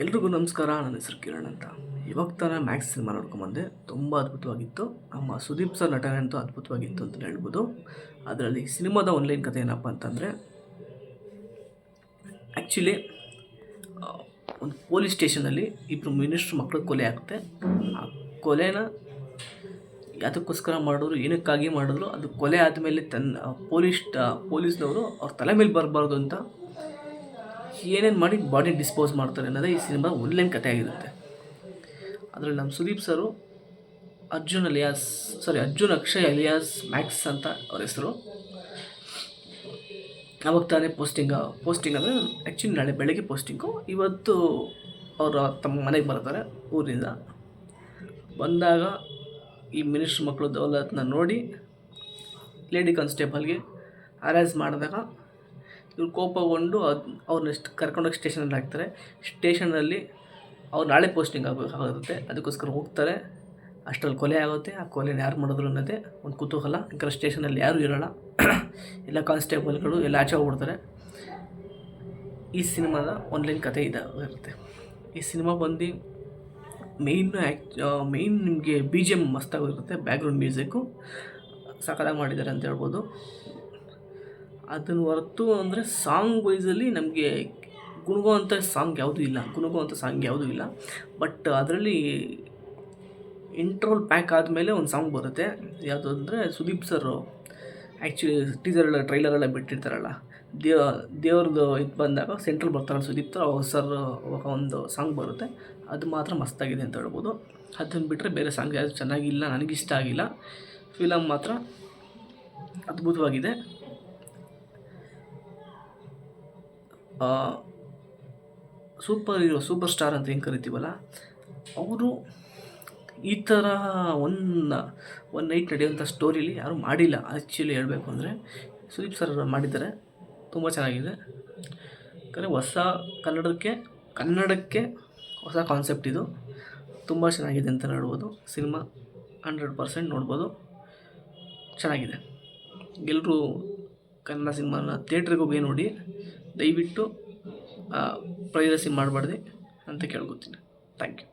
ಎಲ್ರಿಗೂ ನಮಸ್ಕಾರ. ನನ್ನ ಹೆಸರು ಕಿರಣ್ ಅಂತ. ಇವಾಗ ತಾನೇ ಮ್ಯಾಕ್ಸ್ ಸಿನಿಮಾ ನೋಡ್ಕೊಂಬಂದೆ. ತುಂಬ ಅದ್ಭುತವಾಗಿತ್ತು. ನಮ್ಮ ಸುದೀಪ್ ಸರ್ ನಟನೆ ಅಂತೂ ಅದ್ಭುತವಾಗಿತ್ತು ಅಂತ ಹೇಳ್ಬೋದು. ಅದರಲ್ಲಿ ಸಿನಿಮಾದ ಆನ್ಲೈನ್ ಕಥೆ ಏನಪ್ಪ ಅಂತಂದರೆ, ಆ್ಯಕ್ಚುಲಿ ಒಂದು ಪೊಲೀಸ್ ಸ್ಟೇಷನಲ್ಲಿ ಇಬ್ಬರು ಮಿನಿಸ್ಟ್ರ್ ಮಕ್ಕಳು ಕೊಲೆ ಆಗುತ್ತೆ. ಆ ಕೊಲೆನ ಯಾವುದಕ್ಕೋಸ್ಕರ ಮಾಡಿದ್ರು, ಏನಕ್ಕಾಗಿ ಮಾಡಿದ್ರು, ಅದು ಕೊಲೆ ಆದಮೇಲೆ ಪೊಲೀಸ್ನವರು ಅವ್ರ ತಲೆ ಮೇಲೆ ಬರಬಾರ್ದು ಅಂತ ಏನೇನು ಮಾಡಿ ಬಾಡಿ ಡಿಸ್ಪೋಸ್ ಮಾಡ್ತಾರೆ ಅನ್ನೋದೇ ಈ ಸಿನಿಮಾ ಆನ್ಲೈನ್ ಕಥೆ ಆಗಿರುತ್ತೆ. ಅದರಲ್ಲಿ ನಮ್ಮ ಸುದೀಪ್ ಸರು ಅರ್ಜುನ್ ಅಕ್ಷಯ್ ಅಲಿಯಾಸ್ ಮ್ಯಾಕ್ಸ್ ಅಂತ ಅವ್ರ ಹೆಸರು. ಅವಾಗ ತಾನೇ ಪೋಸ್ಟಿಂಗ್ ಅಂದರೆ ಆ್ಯಕ್ಚುಲಿ ನಾಳೆ ಬೆಳಗ್ಗೆ ಪೋಸ್ಟಿಂಗು. ಇವತ್ತು ಅವರು ತಮ್ಮ ಮನೆಗೆ ಬರ್ತಾರೆ ಊರಿಂದ. ಬಂದಾಗ ಈ ಮಿನಿಸ್ಟ್ರ್ ಮಕ್ಕಳು ದೌಲತ್ನ ನೋಡಿ ಲೇಡಿ ಕಾನ್ಸ್ಟೇಬಲ್ಗೆ ಹರಾಜ್ ಮಾಡಿದಾಗ ಇವ್ರು ಕೋಪಗೊಂಡು ಅವ್ರನ್ನ ಕರ್ಕೊಂಡೋಗಿ ಸ್ಟೇಷನಲ್ಲಿ ಹಾಕ್ತಾರೆ. ಸ್ಟೇಷನಲ್ಲಿ ಅವ್ರು ನಾಳೆ ಪೋಸ್ಟಿಂಗ್ ಆಗಬೇಕಾಗುತ್ತೆ, ಅದಕ್ಕೋಸ್ಕರ ಹೋಗ್ತಾರೆ. ಅಷ್ಟರಲ್ಲಿ ಕೊಲೆ ಆಗುತ್ತೆ. ಆ ಕೊಲೆನ ಯಾರು ಮಾಡಿದ್ರು ಅನ್ನೋದೇ ಒಂದು ಕುತೂಹಲ. ಯಾಕಂದರೆ ಸ್ಟೇಷನಲ್ಲಿ ಯಾರೂ ಇರೋಲ್ಲ, ಎಲ್ಲ ಕಾನ್ಸ್ಟೇಬಲ್ಗಳು ಎಲ್ಲ ಆಚೆ ಹೋಗ್ಬಿಡ್ತಾರೆ. ಈ ಸಿನಿಮಾದ ಆನ್ಲೈನ್ ಕಥೆ ಇರುತ್ತೆ. ಈ ಸಿನಿಮಾ ಬಂದು ಮೇಯ್ನ್ ನಿಮಗೆ BGM ಮಸ್ತಾಗಿರುತ್ತೆ. ಬ್ಯಾಕ್ಗ್ರೌಂಡ್ ಮ್ಯೂಸಿಕ್ಕು ಸಖತ್ತಾಗಿ ಮಾಡಿದ್ದಾರೆ ಅಂತ ಹೇಳ್ಬೋದು. ಅದನ್ನು ಹೊರತು ಅಂದರೆ ಸಾಂಗ್ ವೈಸಲ್ಲಿ ನಮಗೆ ಗುಣಗುವಂಥ ಸಾಂಗ್ ಯಾವುದೂ ಇಲ್ಲ. ಬಟ್ ಅದರಲ್ಲಿ ಇಂಟ್ರೋಲ್ ಪ್ಯಾಕ್ ಆದಮೇಲೆ ಒಂದು ಸಾಂಗ್ ಬರುತ್ತೆ. ಯಾವುದು ಅಂದರೆ ಸುದೀಪ್ ಸರ್ ಆ್ಯಕ್ಚುಲಿ ಟ್ರೈಲರೆಲ್ಲ ಬಿಟ್ಟಿರ್ತಾರಲ್ಲ, ದೇವ್ರದ್ದು ಇದು ಬಂದಾಗ ಸೆಂಟ್ರಲ್ ಬರ್ತಾರಲ್ಲ ಸುದೀಪ್ ಸರ್, ಅವಾಗ ಒಂದು ಸಾಂಗ್ ಬರುತ್ತೆ. ಅದು ಮಾತ್ರ ಮಸ್ತಾಗಿದೆ ಅಂತ ಹೇಳ್ಬೋದು. ಅದನ್ನು ಬಿಟ್ಟರೆ ಬೇರೆ ಸಾಂಗ್ ಯಾವುದು ಚೆನ್ನಾಗಿಲ್ಲ, ನನಗಿಷ್ಟ ಆಗಿಲ್ಲ. ಫಿಲಮ್ ಮಾತ್ರ ಅದ್ಭುತವಾಗಿದೆ. ಸೂಪರ್ ಸ್ಟಾರ್ ಅಂತ ಹೆಂಗೆ ಕರಿತೀವಲ್ಲ, ಅವರು ಈ ಥರ ಒನ್ ನೈಟ್ ನಡೆಯುವಂಥ ಸ್ಟೋರಿಲಿ ಯಾರೂ ಮಾಡಿಲ್ಲ. ಆ್ಯಕ್ಚುಲಿ ಹೇಳಬೇಕು ಅಂದರೆ ಸುದೀಪ್ ಸರ್ ಮಾಡಿದ್ದಾರೆ, ತುಂಬ ಚೆನ್ನಾಗಿದೆ. ಯಾಕಂದರೆ ಕನ್ನಡಕ್ಕೆ ಹೊಸ ಕಾನ್ಸೆಪ್ಟ್ ಇದು. ತುಂಬ ಚೆನ್ನಾಗಿದೆ ಅಂತ ಹೇಳ್ಬೋದು. ಸಿನಿಮಾ 100% ನೋಡ್ಬೋದು, ಚೆನ್ನಾಗಿದೆ. ಎಲ್ಲರೂ ಕನ್ನಡ ಸಿನಿಮಾನ ಥಿಯೇಟ್ರಿಗೆ ಹೋಗಿ ನೋಡಿ, ದಯವಿಟ್ಟು ಪ್ರೈವಸಿ ಮಾಡಬಾರ್ದು ಅಂತ ಕೇಳ್ಕೊತೀನಿ. Thank you.